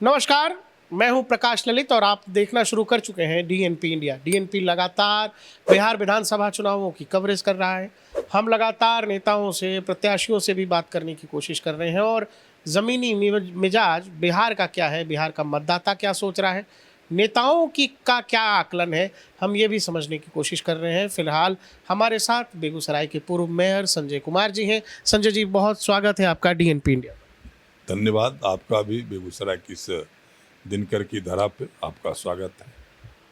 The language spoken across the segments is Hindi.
नमस्कार, मैं हूं प्रकाश ललित और आप देखना शुरू कर चुके हैं डीएनपी इंडिया। डीएनपी लगातार बिहार विधानसभा चुनावों की कवरेज कर रहा है। हम लगातार नेताओं से, प्रत्याशियों से भी बात करने की कोशिश कर रहे हैं और ज़मीनी मिजाज बिहार का क्या है, बिहार का मतदाता क्या सोच रहा है, नेताओं की का क्या आकलन है, हम ये भी समझने की कोशिश कर रहे हैं। फिलहाल हमारे साथ बेगूसराय के पूर्व मेयर संजय कुमार जी हैं। संजय जी, बहुत स्वागत है आपका डीएनपी इंडिया। धन्यवाद। आपका भी बेगूसराय की इस दिनकर की धरा पे आपका स्वागत है।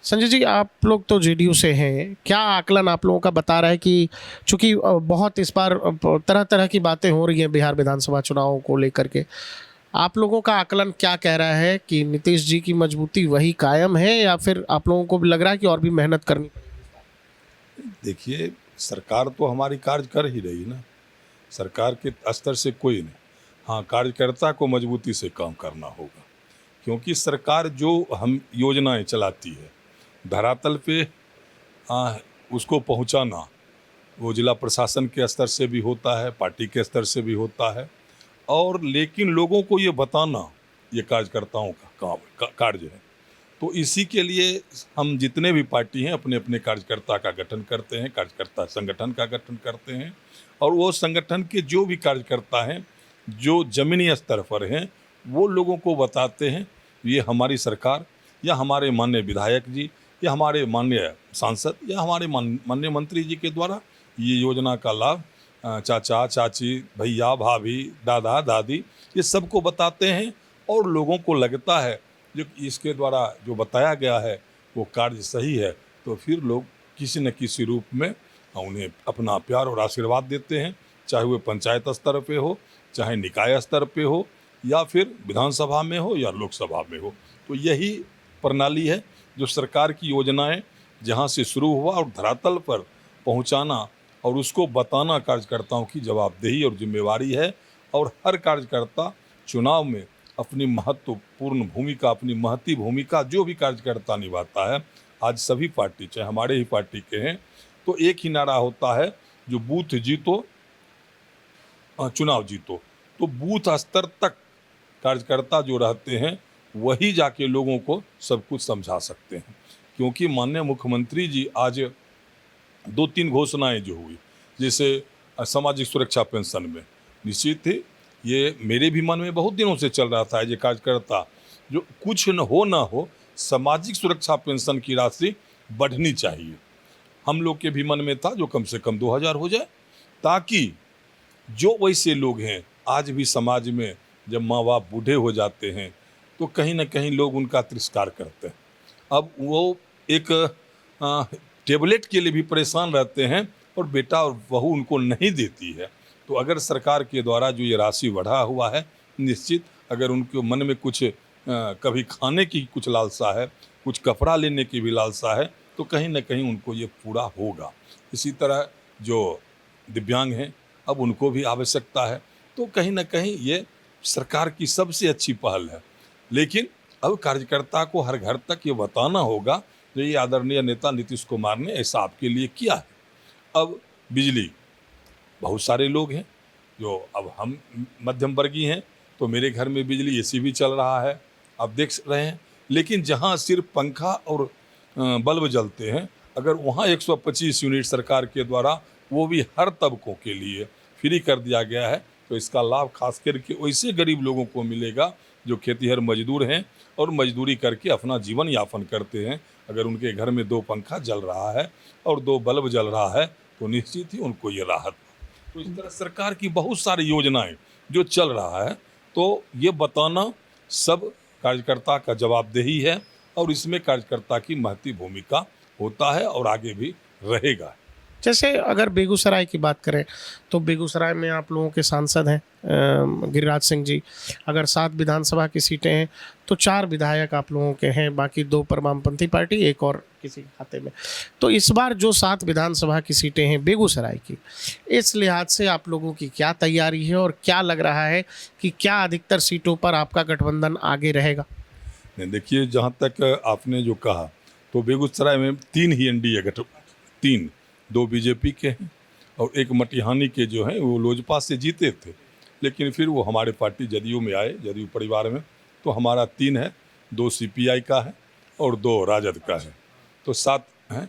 संजय जी, आप लोग तो जेडीयू से हैं, क्या आकलन आप लोगों का बता रहा है कि चूंकि बहुत इस बार तरह तरह की बातें हो रही हैं बिहार विधानसभा चुनावों को लेकर के, आप लोगों का आकलन क्या कह रहा है कि नीतीश जी की मजबूती वही कायम है या फिर आप लोगों को भी लग रहा है कि और भी मेहनत करनी पड़ेगी? देखिए, सरकार तो हमारी कार्य कर ही रही ना, सरकार के स्तर से कोई नहीं। हाँ, कार्यकर्ता को मजबूती से काम करना होगा, क्योंकि सरकार जो हम योजनाएं चलाती है धरातल पे उसको पहुंचाना वो जिला प्रशासन के स्तर से भी होता है, पार्टी के स्तर से भी होता है, और लेकिन लोगों को ये बताना ये कार्यकर्ताओं का काम कार्य है। तो इसी के लिए हम जितने भी पार्टी हैं अपने अपने कार्यकर्ता का गठन करते हैं, कार्यकर्ता संगठन का गठन करते हैं, और वो संगठन के जो भी कार्यकर्ता हैं जो जमीनी स्तर पर हैं वो लोगों को बताते हैं ये हमारी सरकार या हमारे माननीय विधायक जी या हमारे माननीय सांसद या हमारे माननीय मंत्री जी के द्वारा ये योजना का लाभ चाचा चाची, भैया भाभी, दादा दादी ये सबको बताते हैं, और लोगों को लगता है जो इसके द्वारा जो बताया गया है वो कार्य सही है, तो फिर लोग किसी न किसी रूप में उन्हें अपना प्यार और आशीर्वाद देते हैं, चाहे वो पंचायत स्तर पे हो, चाहे निकाय स्तर पे हो, या फिर विधानसभा में हो या लोकसभा में हो। तो यही प्रणाली है जो सरकार की योजनाएं जहां से शुरू हुआ और धरातल पर पहुंचाना और उसको बताना कार्यकर्ताओं की जवाबदेही और जिम्मेवारी है। और हर कार्यकर्ता चुनाव में अपनी महत्वपूर्ण भूमिका, अपनी महती भूमिका जो भी कार्यकर्ता निभाता है, आज सभी पार्टी चाहे हमारे ही पार्टी के हैं, तो एक ही नारा होता है जो बूथ जीतो चुनाव जीतो। तो बूथ स्तर तक कार्यकर्ता जो रहते हैं वही जाके लोगों को सब कुछ समझा सकते हैं, क्योंकि माननीय मुख्यमंत्री जी आज 2-3 घोषणाएं जो हुई, जैसे सामाजिक सुरक्षा पेंशन में, निश्चित ही ये मेरे भी मन में बहुत दिनों से चल रहा था, ये कार्यकर्ता जो कुछ न हो सामाजिक सुरक्षा पेंशन की राशि बढ़नी चाहिए। हम लोग के भी मन में था जो कम से कम 2000 हो जाए, ताकि जो वैसे लोग हैं आज भी समाज में जब माँ बाप बूढ़े हो जाते हैं तो कहीं ना कहीं लोग उनका तिरस्कार करते हैं। अब वो एक टेबलेट के लिए भी परेशान रहते हैं और बेटा और बहू उनको नहीं देती है। तो अगर सरकार के द्वारा जो ये राशि बढ़ा हुआ है, निश्चित अगर उनके मन में कुछ कभी खाने की कुछ लालसा है, कुछ कपड़ा लेने की भी लालसा है, तो कहीं ना कहीं उनको ये पूरा होगा। इसी तरह जो दिव्यांग हैं अब उनको भी आवश्यकता है, तो कहीं ना कहीं ये सरकार की सबसे अच्छी पहल है। लेकिन अब कार्यकर्ता को हर घर तक ये बताना होगा जो ये आदरणीय नेता नीतीश कुमार ने ऐसा आपके लिए किया है। अब बिजली, बहुत सारे लोग हैं जो, अब हम मध्यम वर्गीय हैं तो मेरे घर में बिजली एसी भी चल रहा है, आप देख रहे हैं। लेकिन जहां सिर्फ पंखा और बल्ब जलते हैं, अगर वहां 125 यूनिट सरकार के द्वारा वो भी हर तबकों के लिए फ्री कर दिया गया है, तो इसका लाभ खास करके वैसे गरीब लोगों को मिलेगा जो खेतीहर मजदूर हैं और मजदूरी करके अपना जीवन यापन करते हैं। अगर उनके घर में 2 पंखा जल रहा है और 2 बल्ब जल रहा है तो निश्चित ही उनको ये राहत। तो इस तरह सरकार की बहुत सारी योजनाएं जो चल रहा है, तो ये बताना सब कार्यकर्ता का जवाबदेही है, और इसमें कार्यकर्ता की महती भूमिका होता है और आगे भी रहेगा। जैसे अगर बेगूसराय की बात करें तो बेगूसराय में आप लोगों के सांसद हैं गिरिराज सिंह जी। अगर 7 विधानसभा की सीटें हैं तो 4 विधायक आप लोगों के हैं, बाकी 2 पर वामपंथी पार्टी, एक और किसी खाते में। तो इस बार जो 7 विधानसभा की सीटें हैं बेगूसराय की, इस लिहाज से आप लोगों की क्या तैयारी है और क्या लग रहा है कि क्या अधिकतर सीटों पर आपका गठबंधन आगे रहेगा? देखिए, जहाँ तक आपने जो कहा, तो बेगूसराय में 3 ही एनडीए गठबंधन, 3, 2 बीजेपी के हैं और 1 मटिहानी के जो हैं वो लोजपा से जीते थे, लेकिन फिर वो हमारे पार्टी जदयू में आए, जदयू परिवार में तो हमारा 3 है, 2 CPI का है और 2 राजद का है, तो 7 हैं।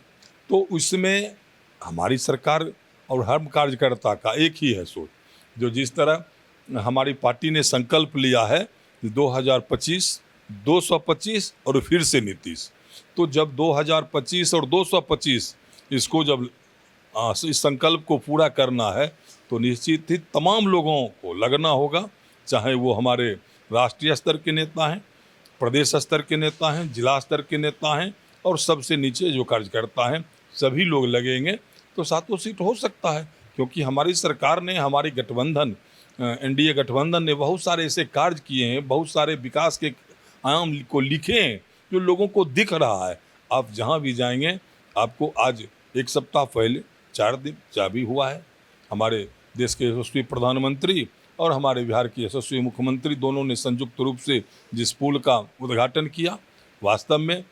तो उसमें हमारी सरकार और हर कार्यकर्ता का एक ही है सोच, जो जिस तरह हमारी पार्टी ने संकल्प लिया है 2025, 225 और फिर से नीतीश। तो जब 2025 और 225 इसको जब इस संकल्प को पूरा करना है तो निश्चित ही तमाम लोगों को लगना होगा, चाहे वो हमारे राष्ट्रीय स्तर के नेता हैं, प्रदेश स्तर के नेता हैं, जिला स्तर के नेता हैं और सबसे नीचे जो कार्यकर्ता हैं, सभी लोग लगेंगे तो 7 सीट हो सकता है। क्योंकि हमारी सरकार ने, हमारी गठबंधन NDA गठबंधन ने बहुत सारे ऐसे कार्य किए हैं, बहुत सारे विकास के आयाम को लिखे हैं जो लोगों को दिख रहा है। आप जहाँ भी जाएंगे आपको आज 1 सप्ताह पहले 4 दिन भी हुआ है, हमारे देश के यशस्वी प्रधानमंत्री और हमारे बिहार के यशस्वी मुख्यमंत्री दोनों ने संयुक्त रूप से जिस पुल का उद्घाटन किया, वास्तव में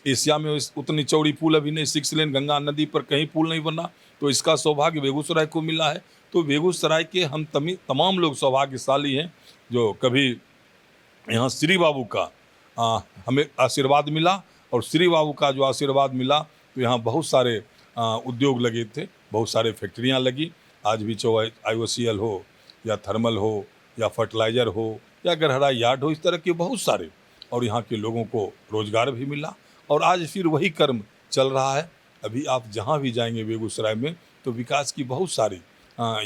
एशिया में उतनी चौड़ी पुल अभी नहीं, 6 लेन गंगा नदी पर कहीं पुल नहीं बना, तो इसका सौभाग्य बेगूसराय को मिला है। तो बेगूसराय के हम तमाम लोग सौभाग्यशाली हैं जो कभी यहाँ श्री बाबू का हमें आशीर्वाद मिला, और श्री बाबू का जो आशीर्वाद मिला तो यहाँ बहुत सारे उद्योग लगे थे, बहुत सारे फैक्ट्रियाँ लगी। आज भी चाहे IOCL हो या थर्मल हो या फर्टिलाइज़र हो या गरहरा यार्ड हो, इस तरह के बहुत सारे, और यहाँ के लोगों को रोज़गार भी मिला और आज फिर वही कर्म चल रहा है। अभी आप जहाँ भी जाएंगे बेगूसराय में तो विकास की बहुत सारी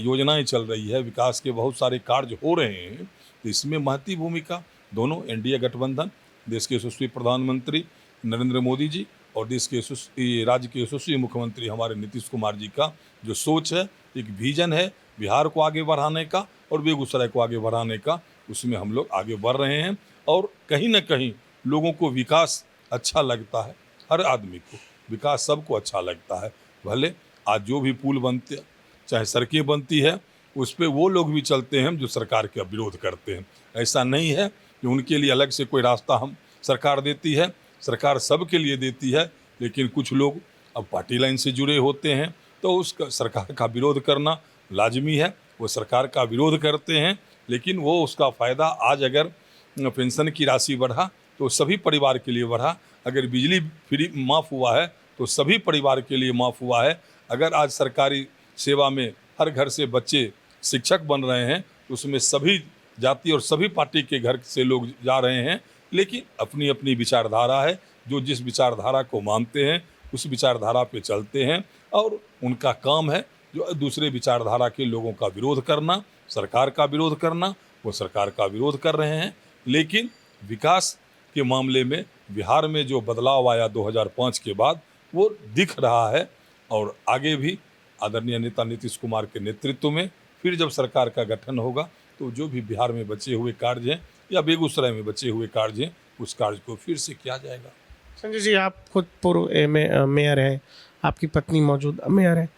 योजनाएं चल रही है, विकास के बहुत सारे कार्य हो रहे हैं। तो इसमें महती भूमिका दोनों NDA गठबंधन, देश के यशस्वी प्रधानमंत्री नरेंद्र मोदी जी और देश के राज्य के यशस्वी मुख्यमंत्री हमारे नीतीश कुमार जी का जो सोच है, एक विजन है बिहार को आगे बढ़ाने का और बेगूसराय को आगे बढ़ाने का, उसमें हम लोग आगे बढ़ रहे हैं। और कहीं ना कहीं लोगों को विकास अच्छा लगता है, हर आदमी को विकास सबको अच्छा लगता है। भले आज जो भी पुल बनते, चाहे सड़कें बनती है, उस पर वो लोग भी चलते हैं जो सरकार का विरोध करते हैं। ऐसा नहीं है कि उनके लिए अलग से कोई रास्ता हम सरकार देती है, सरकार सबके लिए देती है, लेकिन कुछ लोग अब पार्टी लाइन से जुड़े होते हैं तो उस सरकार का विरोध करना लाजमी है। वो सरकार का विरोध करते हैं, लेकिन वो उसका फ़ायदा, आज अगर पेंशन की राशि बढ़ा तो सभी परिवार के लिए बढ़ा, अगर बिजली फ्री माफ़ हुआ है तो सभी परिवार के लिए माफ़ हुआ है, अगर आज सरकारी सेवा में हर घर से बच्चे शिक्षक बन रहे हैं तो उसमें सभी जाति और सभी पार्टी के घर से लोग जा रहे हैं। लेकिन अपनी अपनी विचारधारा है, जो जिस विचारधारा को मानते हैं उस विचारधारा पे चलते हैं, और उनका काम है जो दूसरे विचारधारा के लोगों का विरोध करना, सरकार का विरोध करना। वो सरकार का विरोध कर रहे हैं, लेकिन विकास के मामले में बिहार में जो बदलाव आया 2005 के बाद वो दिख रहा है। और आगे भी आदरणीय नेता नीतीश कुमार के नेतृत्व में फिर जब सरकार का गठन होगा तो जो भी बिहार में बचे हुए कार्य हैं या बेगूसराय में बचे हुए कार्य हैं, उस कार्य को फिर से किया जाएगा। संजय जी, आप खुद पूर्व मेयर हैं, आपकी पत्नी मौजूद मेयर है।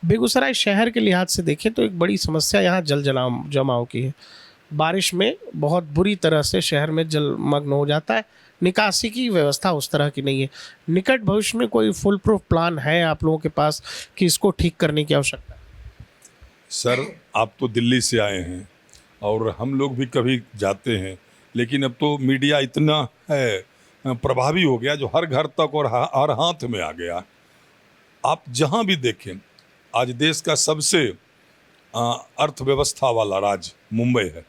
बेगूसराय शहर के लिहाज से देखें तो एक बड़ी समस्या यहाँ जल जमाव की है। बारिश में बहुत बुरी तरह से शहर में जलमग्न हो जाता है, निकासी की व्यवस्था उस तरह की नहीं है। निकट भविष्य में कोई फुल प्रूफ प्लान है आप लोगों के पास कि इसको ठीक करने की आवश्यकता है? सर, आप तो दिल्ली से आए हैं और हम लोग भी कभी जाते हैं, लेकिन अब तो मीडिया इतना है प्रभावी हो गया जो हर घर तक और हर हाथ में आ गया। आप जहाँ भी देखें, आज देश का सबसे अर्थव्यवस्था वाला राज्य मुंबई है,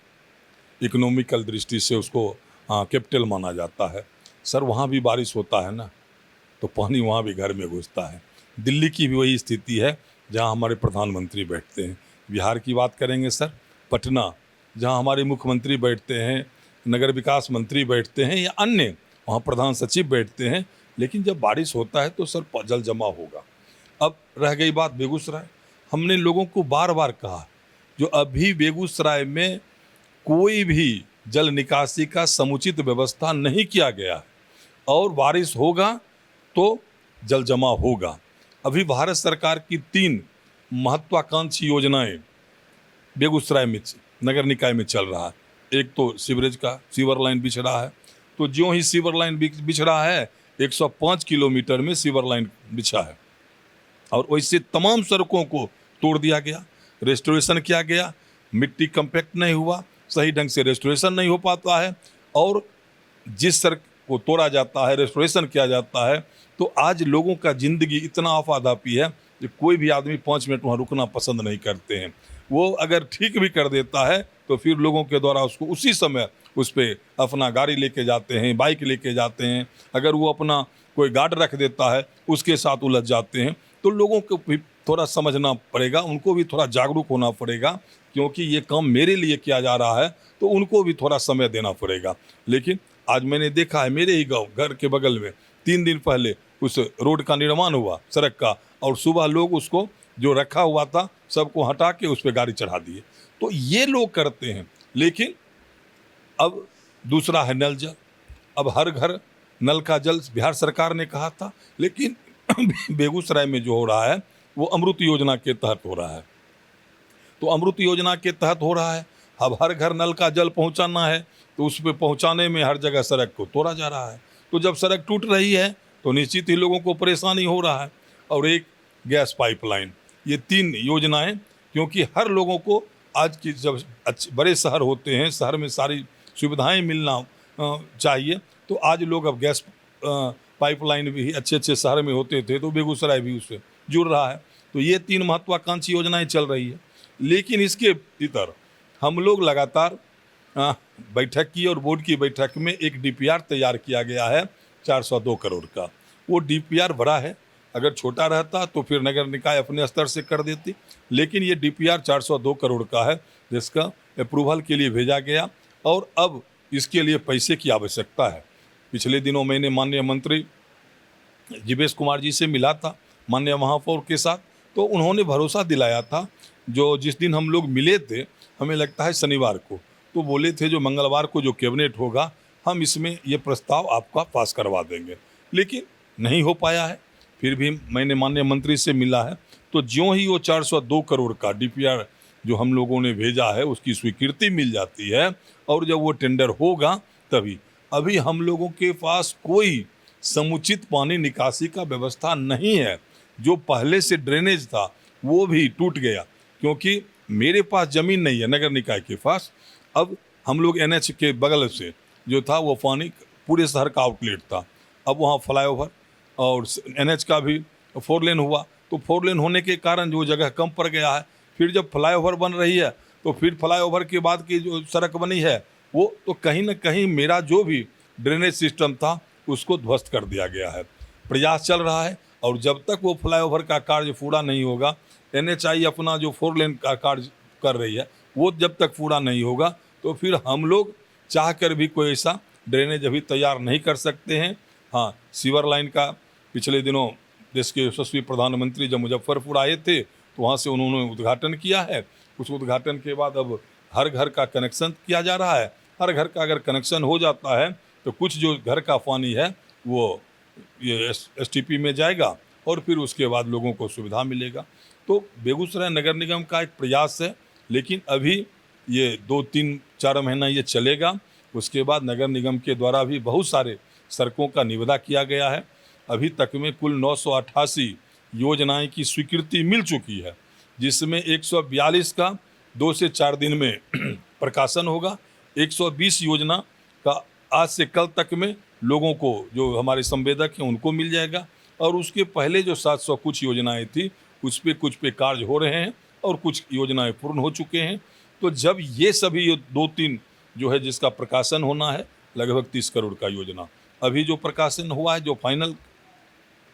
इकोनॉमिकल दृष्टि से उसको कैपिटल माना जाता है। सर, वहाँ भी बारिश होता है ना तो पानी वहाँ भी घर में घुसता है। दिल्ली की भी वही स्थिति है जहाँ हमारे प्रधानमंत्री बैठते हैं। बिहार की बात करेंगे सर, पटना जहाँ हमारे मुख्यमंत्री बैठते हैं, नगर विकास मंत्री बैठते हैं या अन्य वहाँ प्रधान सचिव बैठते हैं, लेकिन जब बारिश होता है तो सर जल जमा होगा। अब रह गई बात बेगूसराय, हमने लोगों को बार बार कहा जो अभी बेगूसराय में कोई भी जल निकासी का समुचित व्यवस्था नहीं किया गया है और बारिश होगा तो जल जमा होगा। अभी भारत सरकार की 3 महत्वाकांक्षी योजनाएं बेगूसराय में नगर निकाय में चल रहा है। एक तो सीवरेज का सीवर लाइन बिछ रहा है, तो ज्यों ही सीवर लाइन बिछ रहा है 105 किलोमीटर में सीवर लाइन बिछा है और वैसे तमाम सड़कों को तोड़ दिया गया, रेस्टोरेशन किया गया, मिट्टी कंपैक्ट नहीं हुआ, सही ढंग से रेस्टोरेशन नहीं हो पाता है और जिस सड़क को तोड़ा जाता है, रेस्टोरेशन किया जाता है, तो आज लोगों का ज़िंदगी इतना आफादापी है कि कोई भी आदमी 5 मिनट वहाँ रुकना पसंद नहीं करते हैं। वो अगर ठीक भी कर देता है तो फिर लोगों के द्वारा उसको उसी समय उस पर अपना गाड़ी लेके जाते हैं, बाइक लेके जाते हैं। अगर वो अपना कोई गार्ड रख देता है उसके साथ उलझ जाते हैं। तो लोगों को भी थोड़ा समझना पड़ेगा, उनको भी थोड़ा जागरूक होना पड़ेगा, क्योंकि ये काम मेरे लिए किया जा रहा है तो उनको भी थोड़ा समय देना पड़ेगा। लेकिन आज मैंने देखा है मेरे ही गाँव घर के बगल में 3 दिन पहले उस रोड का निर्माण हुआ, सड़क का, और सुबह लोग उसको जो रखा हुआ था सबको हटा के उस पर गाड़ी चढ़ा दिए। तो ये लोग करते हैं। लेकिन अब दूसरा है नल जल। अब हर घर नल का जल बिहार सरकार ने कहा था, लेकिन बेगूसराय में जो हो रहा है वो अमृत योजना के तहत हो रहा है। तो अमृत योजना के तहत हो रहा है, अब हर घर नल का जल पहुंचाना है तो उस पर पहुंचाने में हर जगह सड़क को तोड़ा जा रहा है। तो जब सड़क टूट रही है तो निश्चित ही लोगों को परेशानी हो रहा है। और एक गैस पाइपलाइन, ये 3 योजनाएं, क्योंकि हर लोगों को आज की जब बड़े शहर होते हैं, शहर में सारी सुविधाएं मिलना चाहिए, तो आज लोग अब गैस पाइपलाइन भी अच्छे अच्छे शहर में होते थे तो बेगूसराय भी उससे जुड़ रहा है। तो ये 3 महत्वाकांक्षी योजनाएं चल रही है। लेकिन इसके भीतर हम लोग लगातार बैठक की और बोर्ड की बैठक में एक डीपीआर तैयार किया गया है 402 करोड़ का। वो डीपीआर बड़ा है, अगर छोटा रहता तो फिर नगर निकाय अपने स्तर से कर देती, लेकिन ये डीपीआर 402 करोड़ का है जिसका अप्रूवल के लिए भेजा गया और अब इसके लिए पैसे की आवश्यकता है। पिछले दिनों मैंने माननीय मंत्री जीवेश कुमार जी से मिला था, माननीय महापौर के साथ, तो उन्होंने भरोसा दिलाया था, जो जिस दिन हम लोग मिले थे हमें लगता है शनिवार को, तो बोले थे जो मंगलवार को जो कैबिनेट होगा हम इसमें ये प्रस्ताव आपका पास करवा देंगे, लेकिन नहीं हो पाया है। फिर भी मैंने माननीय मंत्री से मिला है, तो ज्यों ही वो 402 करोड़ का डीपीआर जो हम लोगों ने भेजा है उसकी स्वीकृति मिल जाती है और जब वो टेंडर होगा तभी। अभी हम लोगों के पास कोई समुचित पानी निकासी का व्यवस्था नहीं है। जो पहले से ड्रेनेज था वो भी टूट गया, क्योंकि मेरे पास ज़मीन नहीं है नगर निकाय के पास। अब हम लोग NH के बगल से जो था वो पानी पूरे शहर का आउटलेट था, अब वहाँ फ्लाईओवर और NH का भी 4 लेन हुआ, तो 4 लेन होने के कारण जो जगह कम पड़ गया है। फिर जब फ्लाईओवर बन रही है तो फिर फ्लाईओवर के बाद की जो सड़क बनी है वो तो कहीं ना कहीं मेरा जो भी ड्रेनेज सिस्टम था उसको ध्वस्त कर दिया गया है। प्रयास चल रहा है और जब तक वो फ्लाईओवर का कार्य पूरा नहीं होगा, NHI अपना जो 4 लेन का कार्य कर रही है वो जब तक पूरा नहीं होगा तो फिर हम लोग चाह कर भी कोई ऐसा ड्रेनेज अभी तैयार नहीं कर सकते हैं। हाँ, सीवर लाइन का पिछले दिनों देश के यशस्वी प्रधानमंत्री जब मुजफ्फरपुर आए थे तो वहाँ से उन्होंने उद्घाटन किया है। उस उद्घाटन के बाद अब हर घर का कनेक्शन किया जा रहा है। हर घर का अगर कनेक्शन हो जाता है तो कुछ जो घर का पानी है वो ये STP में जाएगा और फिर उसके बाद लोगों को सुविधा मिलेगा। तो बेगूसराय नगर निगम का एक प्रयास है, लेकिन अभी ये 2-3-4 महीना ये चलेगा। उसके बाद नगर निगम के द्वारा भी बहुत सारे सड़कों का निविदा किया गया है। अभी तक में कुल 988 योजनाएं की स्वीकृति मिल चुकी है, जिसमें 142 का 2 से 4 दिन में प्रकाशन होगा। 120 योजना का आज से कल तक में लोगों को जो हमारे संवेदक हैं उनको मिल जाएगा और उसके पहले जो 700 कुछ योजनाएं थी उस पर कुछ पे कार्य हो रहे हैं और कुछ योजनाएं पूर्ण हो चुके हैं। तो जब ये सभी 2-3 जो है जिसका प्रकाशन होना है लगभग 30 करोड़ का योजना, अभी जो प्रकाशन हुआ है जो फाइनल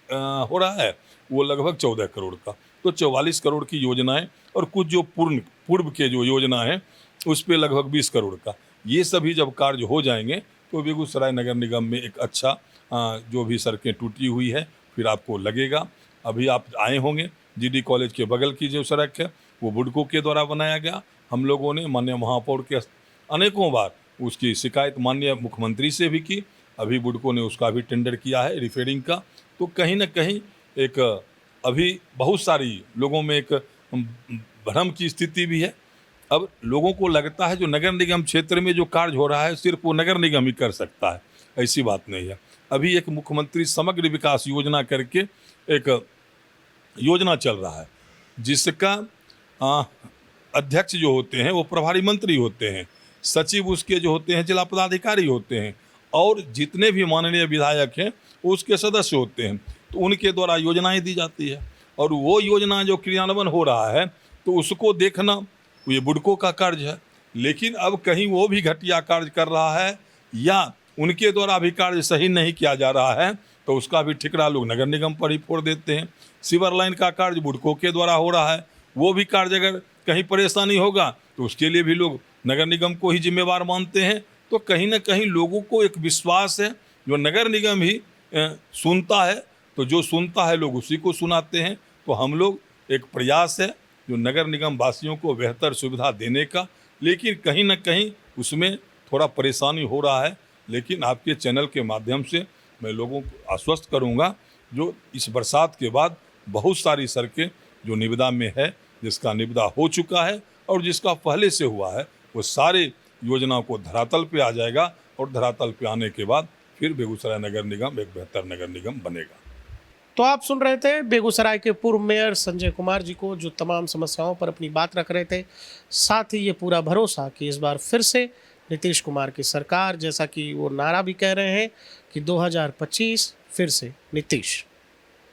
हो रहा है वो लगभग 14 करोड़ का, तो 44 करोड़ की योजनाएं और कुछ जो पूर्व के जो योजना है उस पर लगभग 20 करोड़ का। ये सभी जब कार्य हो जाएंगे तो बेगूसराय नगर निगम में एक अच्छा जो भी सड़कें टूटी हुई है फिर आपको लगेगा। अभी आप आए होंगे GD कॉलेज के बगल की जो सड़क है वो बुडको के द्वारा बनाया गया। हम लोगों ने माननीय महापौर के अनेकों बार उसकी शिकायत माननीय मुख्यमंत्री से भी की। अभी बुडको ने उसका भी टेंडर किया है रिपेयरिंग का। तो कहीं ना कहीं एक अभी बहुत सारी लोगों में एक भ्रम की स्थिति भी है। अब लोगों को लगता है जो नगर निगम क्षेत्र में जो कार्य हो रहा है सिर्फ वो नगर निगम ही कर सकता है, ऐसी बात नहीं है। अभी एक मुख्यमंत्री समग्र विकास योजना करके एक योजना चल रहा है जिसका अध्यक्ष जो होते हैं वो प्रभारी मंत्री होते हैं, सचिव उसके जो होते हैं जिला पदाधिकारी होते हैं और जितने भी माननीय विधायक हैं वो उसके सदस्य होते हैं, तो उनके द्वारा योजनाएं दी जाती है और वो योजना जो क्रियान्वयन हो रहा है तो उसको देखना ये बुडको का कार्य है। लेकिन अब कहीं वो भी घटिया कार्य कर रहा है या उनके द्वारा भी कार्य सही नहीं किया जा रहा है तो उसका भी ठिकरा लोग नगर निगम पर ही फोड़ देते हैं। सीवर लाइन का कार्य बुडको के द्वारा हो रहा है, वो भी कार्य अगर कहीं परेशानी होगा तो उसके लिए भी लोग नगर निगम को ही जिम्मेवार मानते हैं। तो कहीं ना कहीं लोगों को एक विश्वास है जो नगर निगम ही सुनता है, तो जो सुनता है लोग उसी को सुनाते हैं। तो हम लोग एक प्रयास है जो नगर निगम वासियों को बेहतर सुविधा देने का, लेकिन कहीं ना कहीं उसमें थोड़ा परेशानी हो रहा है। लेकिन आपके चैनल के माध्यम से मैं लोगों को आश्वस्त करूंगा जो इस बरसात के बाद बहुत सारी सड़कें जो निविदा में है, जिसका निविदा हो चुका है और जिसका पहले से हुआ है, वो सारे योजनाओं को धरातल पे आ जाएगा और धरातल पे आने के बाद फिर बेगूसराय नगर निगम एक बेहतर नगर निगम बनेगा। तो आप सुन रहे थे बेगूसराय के पूर्व मेयर संजय कुमार जी को, जो तमाम समस्याओं पर अपनी बात रख रहे थे। साथ ही ये पूरा भरोसा कि इस बार फिर से नीतीश कुमार की सरकार, जैसा कि वो नारा भी कह रहे हैं कि 2025 फिर से नीतीश।